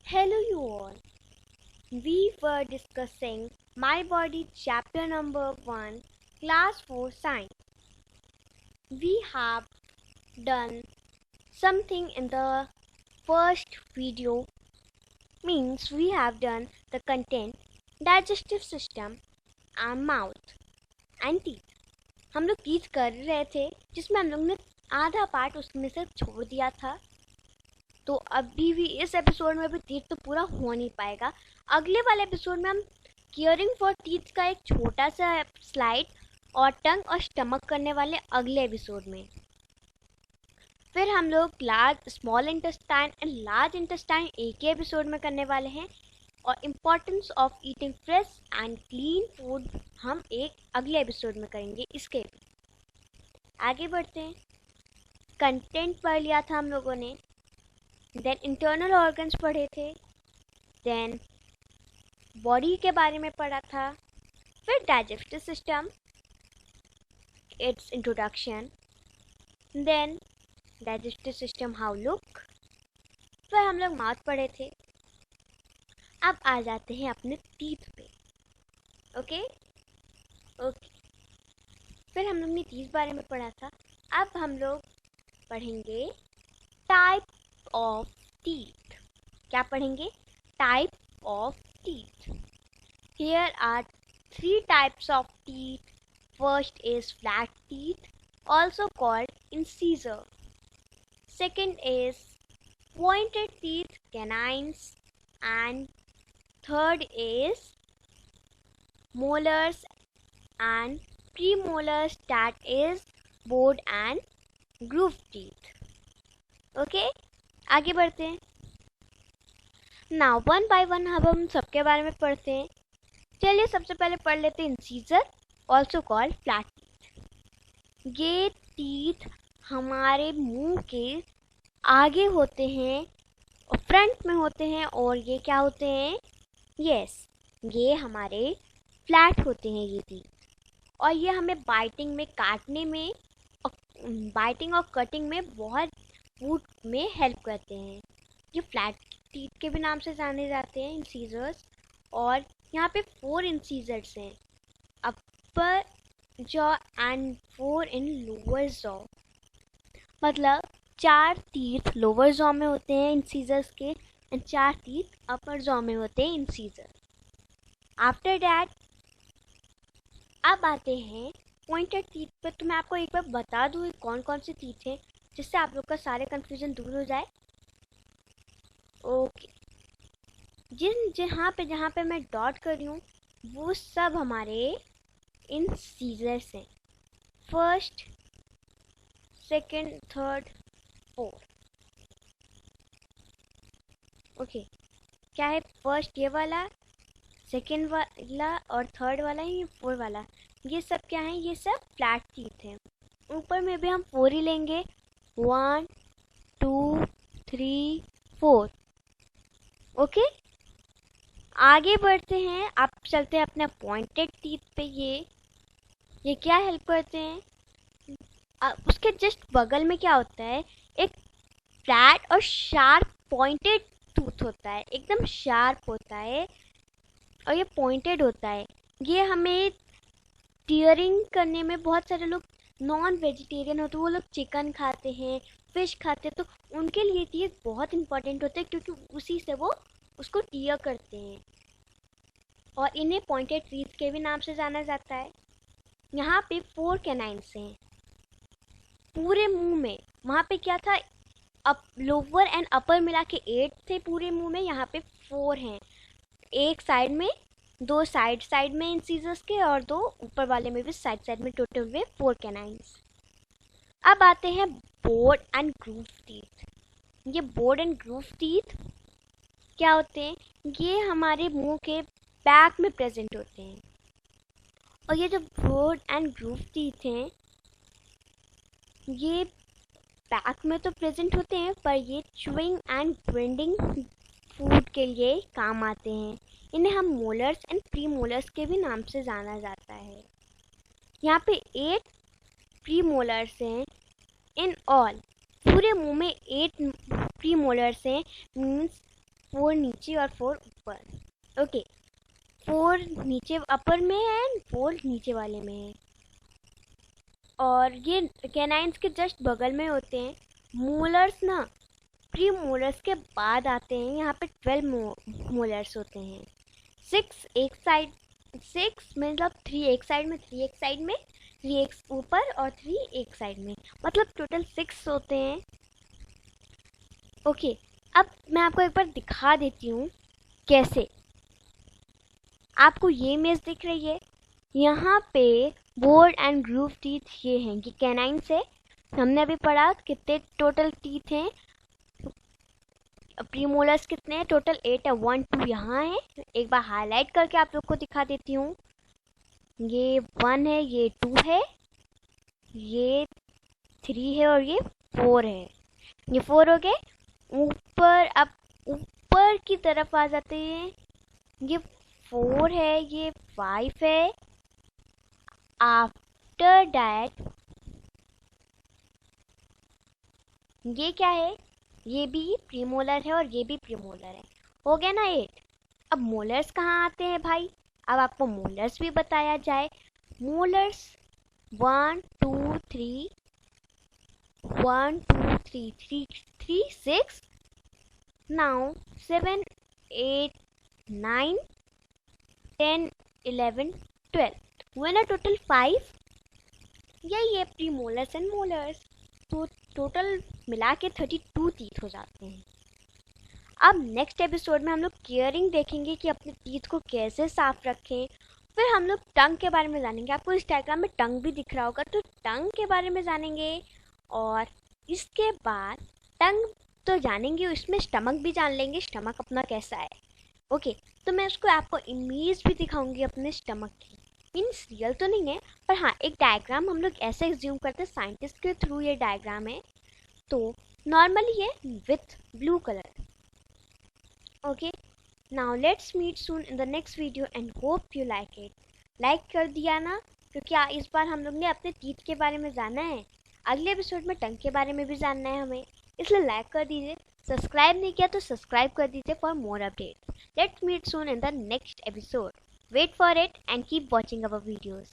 Hello, you all. We were discussing My Body chapter number 1, class 4 science. We have done something in the first video, means we have done the content, digestive system and mouth and teeth. हम लोग teeth कर रहे थे जिसमें हम लोग ने आधा पार्ट उसमें से छोड़ दिया था, तो अभी भी इस एपिसोड में भी टीथ तो पूरा हो नहीं पाएगा। अगले वाले एपिसोड में हम केयरिंग फॉर टीथ का एक छोटा सा स्लाइड और टंग और स्टमक करने वाले अगले एपिसोड में। फिर हम लोग small intestine and large intestine एक ही एपिसोड में करने वाले हैं, और importance of eating fresh and clean food हम एक अगले एपिसोड में करेंगे। इसके आगे बढ़ते हैं। कंटेंट पढ़ लिया था हम लोगों ने, देन इंटरनल ऑर्गन्स पढ़े थे, देन बॉडी के बारे में पढ़ा था, फिर digestive system its introduction, then digestive system how look, फिर हम लोग माउथ पढ़े थे। अब आ जाते हैं अपने टीथ पे। ओके, फिर हम लोग ने टीथ बारे में पढ़ा था। अब हम लोग पढ़ेंगे टाइप ऑफ टीथ। क्या पढ़ेंगे? Type of teeth. Here are 3 types of teeth. First is flat teeth, also called incisor. Second is pointed teeth, canines, and third is molars and premolars, that is bored and groove teeth. Okay, आगे बढ़ते हैं। Now one by one अब हम सबके बारे में पढ़ते हैं। चलिए सबसे पहले पढ़ लेते हैं incisor, also called flat teeth. ये टीथ हमारे मुंह के आगे होते हैं और फ्रंट में होते हैं, और ये क्या होते हैं? ये हमारे फ्लैट होते हैं ये टीथ, और ये हमें बाइटिंग में, काटने में, बाइटिंग और कटिंग में बहुत फूड में हेल्प करते हैं। ये फ्लैट टीथ के भी नाम से जाने जाते हैं इंसीजर्स, और यहाँ पे 4 इंसीजर्स हैं, अपर jaw and 4 in lower jaw. मतलब 4 टीथ लोअर जॉ में होते हैं इंसीजर्स के, एंड 4 टीथ अपर जॉ में होते हैं इंसीजर। आफ्टर डैट अब आते हैं पॉइंटेड टीथ पे। तो मैं आपको एक बार बता दूँ कौन कौन से टीथ हैं, जिससे आप लोग का सारे कन्फ्यूजन दूर हो जाए। ओके, जहाँ पे मैं डॉट कर रही हूँ वो सब हमारे इंसीजर्स हैं। First, second, third, fourth. Okay, क्या है? फर्स्ट ये वाला, सेकंड वाला और थर्ड वाला, ये फोर्थ वाला, ये सब क्या है? ये सब फ्लैट टीथ हैं। ऊपर में भी हम 4 ही लेंगे, 1 2 3 4। ओके, आगे बढ़ते हैं। अब चलते हैं अपने पॉइंटेड टीथ पे। ये क्या हेल्प करते हैं? उसके जस्ट बगल में क्या होता है? एक फ्लैट और शार्प पॉइंटेड टूथ होता है, एकदम शार्प होता है और ये पॉइंटेड होता है। ये हमें टीयरिंग करने में, बहुत सारे लोग नॉन वेजिटेरियन होते हैं, वो लोग चिकन खाते हैं, फिश खाते हैं, तो उनके लिए टीथ बहुत इंपॉर्टेंट होते हैं, क्योंकि उसी से वो उसको टीयर करते हैं, और इन्हें पॉइंटेड टीथ के भी नाम से जाना जाता है। यहाँ पे 4 कैनाइन्स हैं पूरे मुंह में। वहाँ पे क्या था? लोअर एंड अपर मिला के 8 थे पूरे मुंह में, यहाँ पे 4 हैं। एक साइड में, 2 साइड में इंसीजर्स के, और 2 ऊपर वाले में भी साइड में, टोटल हुए 4 कैनाइन्स। अब आते हैं बोर्ड एंड ग्रूव टीथ। ये बोर्ड एंड ग्रूव टीथ क्या होते हैं? ये हमारे मुंह के बैक में प्रेजेंट होते हैं, और ये जो बोर्ड एंड ग्रूव टीथ हैं ये बैक में तो प्रेजेंट होते हैं, पर ये च्यूइंग एंड ग्राइंडिंग फूड के लिए काम आते हैं। इन्हें हम मोलर्स एंड प्री मोलर्स के भी नाम से जाना जाता है। यहाँ पे 8 प्री मोलर्स हैं इन ऑल। पूरे मुंह में 8 प्री मोलर्स हैं, मीन्स 4 नीचे और 4 ऊपर। ओके, 4 नीचे अपर में है एंड 4 नीचे वाले में है। और ये कैनाइन्स के जस्ट बगल में होते हैं। मोलर्स ना प्री मोलर्स के बाद आते हैं। यहाँ पे 12 मोलर्स होते हैं। 6 एक साइड, 6 मतलब 3 एक साइड में, 3 एक साइड में, 3 एक ऊपर और 3 एक साइड में, मतलब टोटल 6 होते हैं। ओके, अब मैं आपको एक बार दिखा देती हूँ कैसे। आपको ये इमेज दिख रही है, यहाँ पे बोर्ड एंड ग्रूव टीथ ये हैं, ये कैनाइन्स है। हमने अभी पढ़ा कितने टोटल टीथ हैं, प्रीमोलर्स कितने हैं, टोटल 8 है। 1 2 यहाँ है। एक बार हाईलाइट करके आप लोग को दिखा देती हूँ। ये 1 है, ये 2 है, ये 3 है और ये 4 है। ये 4 हो गए। ऊपर, अब ऊपर की तरफ आ जाते हैं। ये 4 है, ये 5 है। आफ्टर डैट ये क्या है, ये भी प्रीमोलर है और ये भी प्रीमोलर है। हो गया ना 8। अब मोलर्स कहाँ आते हैं भाई, अब आपको मोलर्स भी बताया जाए। मोलर्स 1 2 3 1 2 3 3 3 6, now 7 8 9 10 11 12, हुए ना टोटल 5। यही है प्रीमोलर्स एंड मोलर्स। तो टोटल मिला के 32 टीथ हो जाते हैं। अब नेक्स्ट एपिसोड में हम लोग केयरिंग देखेंगे कि अपने टीथ को कैसे साफ रखें। फिर हम लोग टंग के बारे में जानेंगे। आपको इस डायग्राम में टंग भी दिख रहा होगा, तो टंग के बारे में जानेंगे। और इसके बाद टंग तो जानेंगे, इसमें स्टमक भी जान लेंगे, स्टमक अपना कैसा है। ओके, तो मैं उसको आपको इमेज भी दिखाऊंगी अपने स्टमक की। मीन्स रियल तो नहीं है, पर हाँ एक डायग्राम हम लोग ऐसे एज्यूम करते हैं, साइंटिस्ट के थ्रू ये डायग्राम है। तो नॉर्मली ये with blue colour. Okay, now let's meet soon in the next video and hope you like it. Like कर दिया ना, क्योंकि इस बार हम लोग ने अपने टीथ के बारे में जाना है। अगले एपिसोड में टंग के बारे में भी जानना है हमें, इसलिए लाइक कर दीजिए। सब्सक्राइब नहीं किया तो सब्सक्राइब कर दीजिए for more updates. Let's meet soon in the next episode. Wait for it and keep watching our videos.